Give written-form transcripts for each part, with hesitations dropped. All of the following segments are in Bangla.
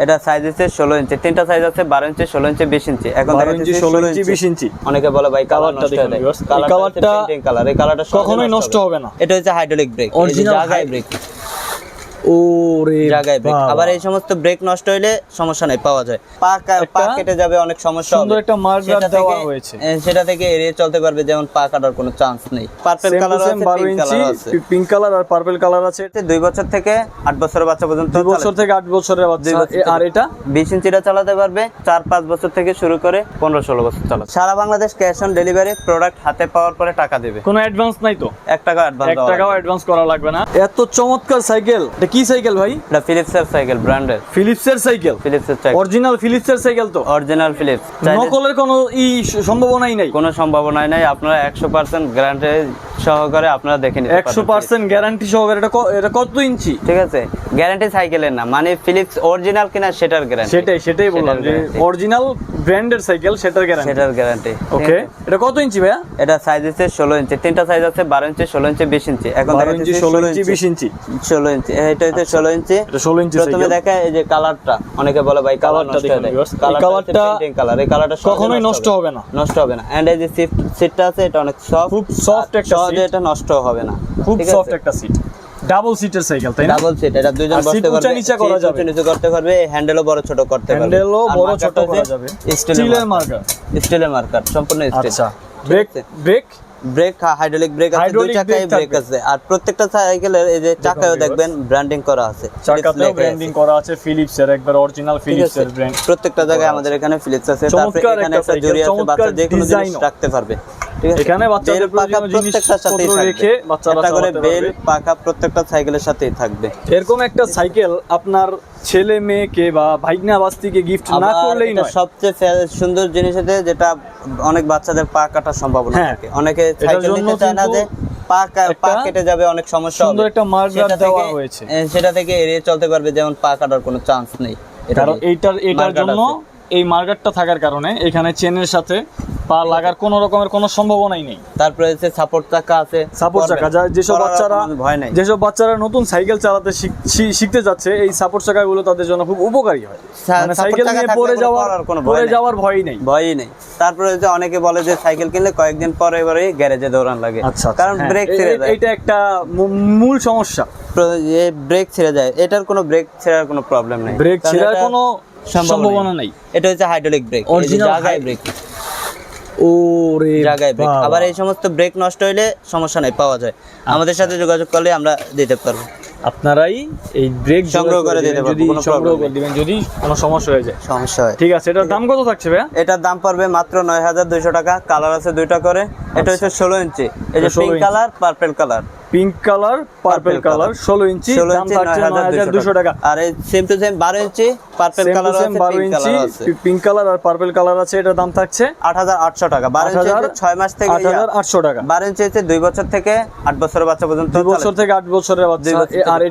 এটা সাইজ হচ্ছে 16 ইঞ্চি, তিনটা সাইজ আছে 12 ইঞ্চি, 16 ইঞ্চি, 20 ইঞ্চি। এখন 12 ইঞ্চি, 16 ইঞ্চি, 20 ইঞ্চি। অনেকে বলে ভাই কালারটা দেখুন ভিউয়ার্স, এই কালারটা কালার, এই কালারটা কখনোই নষ্ট হবে না। এটা হচ্ছে হাইড্রোলিক ব্রেক, অরিজিনাল জায়গায় ব্রেক, ওরে জায়গায় ব্রেক। আবার এই সমস্ত ব্রেক নষ্ট হইলে সমস্যা নাই, পাওয়া যায়। পা কেটে যাবে, অনেক সমস্যা হবে। সুন্দর একটা মার্কার দেওয়া হয়েছে, সেটা থেকে এড়িয়ে চলতে পারবে, যেমন পা কাটার কোনো চান্স নেই। পার্পল কালার আছে, 12 ইঞ্চি, পিঙ্ক কালার আর পার্পল কালার আছে। 2 বছর থেকে 8 বছরের বাচ্চা পর্যন্ত, 2 বছর থেকে 8 বছরের বাচ্চা। আর এটা 20 ইঞ্চিটা চালাতে পারবে, 4-5 বছর থেকে শুরু করে 15-16 বছর চালাতে। সারা Bangladesh cash on delivery, product হাতে পাওয়ার পরে টাকা দেবে। কোনো অ্যাডভান্স নাই তো? 1 টাকা অ্যাডভান্স, 1 টাকাও অ্যাডভান্স করা লাগবে না। এত চমৎকার সাইকেল, এটা কি সাইকেল ভাই? এটা ফিলিপসের সাইকেল, ব্র্যান্ডের ফিলিপসের সাইকেল। ফিলিপসের সাইকেল, অরিজিনাল ফিলিপসের সাইকেল তো? অরিজিনাল ফিলিপস, নকলের কোনো সম্ভাবনাই নাই? কোনো সম্ভাবনাই নাই। আপনারা 100% গ্যারান্টি সহকারে আপনারা দেখে নিতে পারবেন। 100% গ্যারান্টি সহকারে। এটা কত ইঞ্চি? ঠিক আছে, গ্যারান্টি সাইকেলের না, মানে ফিলিপস অরিজিনাল কিনা সেটার গ্যারান্টি। সেটাই বললাম যে অরিজিনাল ব্র্যান্ডের সাইকেল, সেটার গ্যারান্টি। ওকে, এটা কত ইঞ্চি ভাইয়া? এটা সাইজ হচ্ছে 16 ইঞ্চি, তিনটা সাইজ আছে 12 ইঞ্চি, 16 ইঞ্চি, 20 ইঞ্চি। এখন 12 ইঞ্চি, 16 ইঞ্চি, 20 ইঞ্চি। 16 ইঞ্চি, এটা হচ্ছে 16 ইঞ্চি। এটা 16 ইঞ্চি প্রথমে সাইকেল। দেখা এই যে কালারটা, অনেকে বলে ভাই কালার নষ্ট হয়ে যায়। এই কালারটা কালার, এই কালারটা কখনোই নষ্ট হবে না, নষ্ট হবে না। এন্ড এই যে সিটটা আছে, এটা অনেক সফট, খুব সফট একটা সিট, এটা নষ্ট হবে না। খুব সফট একটা সিট। ডাবল সিটের সাইকেল, তাই না? ডাবল সিট, এটা দুইজন বসতে পারবে, নিচে করা যাবে, নিচে করতে পারবে, হ্যান্ডেলও বড় ছোট করতে পারবে, হ্যান্ডেলও বড় ছোট করা যাবে। স্টিলের মার্কার, স্টিলের মার্কার, সম্পূর্ণ স্টিল। আচ্ছা, ব্রেক হাইড্রোলিক ব্রেক আছে, দুই চাকায় ব্রেক আছে। আর প্রত্যেকটা সাইকেলের এই যে চাকায়ও দেখবেন ব্র্যান্ডিং করা আছে, চাকাতেও ব্র্যান্ডিং করা আছে ফিলিপস এর, একবার অরিজিনাল ফিলিপস এর ব্র্যান্ড। প্রত্যেকটা জায়গায় আমাদের এখানে ফিলিপস আছে। তারপরে এখানে একটা জড়ি আছে, বাচ্চা যে কোনো জিনিস রাখতে পারবে। ঠিক আছে, এখানে বাচ্চাদের প্রয়োজনীয় জিনিসপত্র রেখে বাচ্চারা একটা করে চালাতে বেল পারবে। পাখা প্রত্যেকটা সাইকেলের সাথেই থাকবে। এরকম একটা সাইকেল আপনার ছেলে মেয়েকে বা ভাইগনা বাস্তিকে গিফট না করলেই নয়। সবচেয়ে সুন্দর জিনিস আছে, যেটা অনেক বাচ্চাদের পা কাটার সম্ভাবনা থাকে। অনেকে সাইকেল নিতে চায় না, যে পা কেটে যাবে, অনেক সমস্যা হবে। সুন্দর একটা মার্কার দেওয়া হয়েছে, সেটা থেকে এড়িয়ে চলতে পারবে, যেমন পা কাটার কোনো চান্স নেই। কারণ এটার জন্য, এই মার্কারটা থাকার কারণে এখানে চেনের সাথে পা লাগার কোনো রকমের কোনো সম্ভাবনাই নেই। তারপরে হচ্ছে সাপোর্ট চাকা আছে, সাপোর্ট চাকা, যেসব বাচ্চারা নতুন সাইকেল চালাতে শিখতে যাচ্ছে, এই সাপোর্ট চাকাগুলো তাদের জন্য খুব উপকারী হয়। মানে সাইকেল নিয়ে পড়ে যাওয়ার ভয়ই নেই। তারপরে যে অনেকে বলে যে সাইকেল কিনলে কয়েকদিন পরে এবারে গ্যারেজে দৌড়ান লাগে, কারণ ব্রেক ছিঁড়ে যায়। এটা একটা মূল সমস্যা, ব্রেক ছিঁড়ে যায়। এটার কোনো ব্রেক ছেঁড়ার কোনো প্রবলেম নেই, ব্রেক ছেঁড়ার কোনো সম্ভাবনা নেই। এটা হচ্ছে হাইড্রোলিক ব্রেক, জায়গায় ব্রেক, ওরে জায়গায় ব্রেক। আবার এই সমস্ত ব্রেক নষ্ট হইলে সমস্যা নাই, পাওয়া যায়। আমাদের সাথে যোগাযোগ করলে আমরা দিতে পারবো। আপনারাই এই ব্রেক সংগ্রহ করে দিতে পারবো, কোনো প্রবলেম নেই। যদি কোনো সমস্যা হয়ে যায়, হয়। ঠিক আছে। এটার দাম কত থাকছে ভাইয়া? এটার দাম পড়বে মাত্র 9200 টাকা। কালার আছে দুইটা করে। এটা হচ্ছে 16 ইঞ্চি, এই যে pink colour, purple colour, pink colour, purple colour, 16 ইঞ্চি, দাম থাকছে 9200 টাকা। আর এই same to same 12 inch purple colour আছে, 12 ইঞ্চি পিঙ্ক কালার আর পার্পল কালার আছে। এটার দাম থাকছে 8800 টাকা। 12 ইঞ্চি 6 মাস থেকে 8800 টাকা। 12 ইঞ্চি হচ্ছে 2 বছর থেকে 8 বছরের বাচ্চা পর্যন্ত, 2 বছর থেকে 8 বছরের বাচ্চা। আর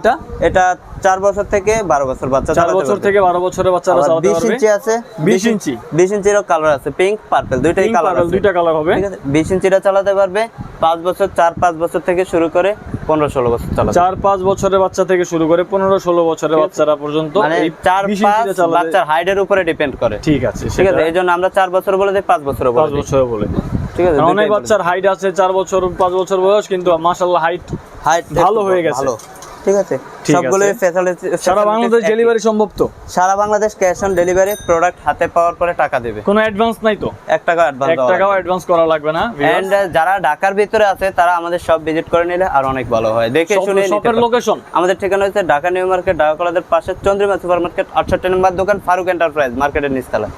এটা 4 বছর থেকে 12 বছর বাচ্চা, 4 বছর থেকে 12 বছরের বাচ্চারা চালাতে পারবে। 20 ইঞ্চি আছে, 20 ইঞ্চি 20 ইঞ্চিরও কালার আছে, পিঙ্ক পার্পল দুইটাই কালার আছে, দুইটা কালার হবে। ঠিক আছে, 20 ইঞ্চিটা চালাতে পারবে 5 বছর, 4-5 বছর থেকে শুরু করে 15-16 বছর চালাতে। 4-5 বছরের বাচ্চা থেকে শুরু করে 15-16 বছরের বাচ্চারা পর্যন্ত এই 4-5 বাচ্চার হাইটের উপরে ডিপেন্ড করে। ঠিক আছে, ঠিক আছে, এইজন্য আমরা 4 বছর বলে দেই, 5 বছর বলে 5 বছর বলে। ঠিক আছে, অনেক বাচ্চার হাইট আছে 4 বছর 5 বছর বয়স, কিন্তু মাশাআল্লাহ হাইট ভালো হয়ে গেছে। ঠিক আছে, সবগুলো ফ্যাসিলিটি সারা বাংলাদেশ ডেলিভারি সম্ভব তো? সারা Bangladesh cash on delivery, product হাতে পাওয়ার পরে টাকা দেবে। কোনো অ্যাডভান্স নাই তো? 1 টাকা অ্যাডভান্স, 1 টাকাও অ্যাডভান্স করা লাগবে না। এন্ড যারা ঢাকার ভিতরে আছে তারা আমাদের সব ভিজিট করে নিলে আর অনেক ভালো হয়, দেখে শুনে নিতে। শপের লোকেশন আমাদের ঠিকানা হচ্ছে ঢাকা নিউ মার্কেট, ঢাকা কলেজের পাশে চন্দ্রিমা সুপার মার্কেট, 68 নম্বর দোকান, ফারুক এন্টারপ্রাইজ মার্কেটের নিচতলা।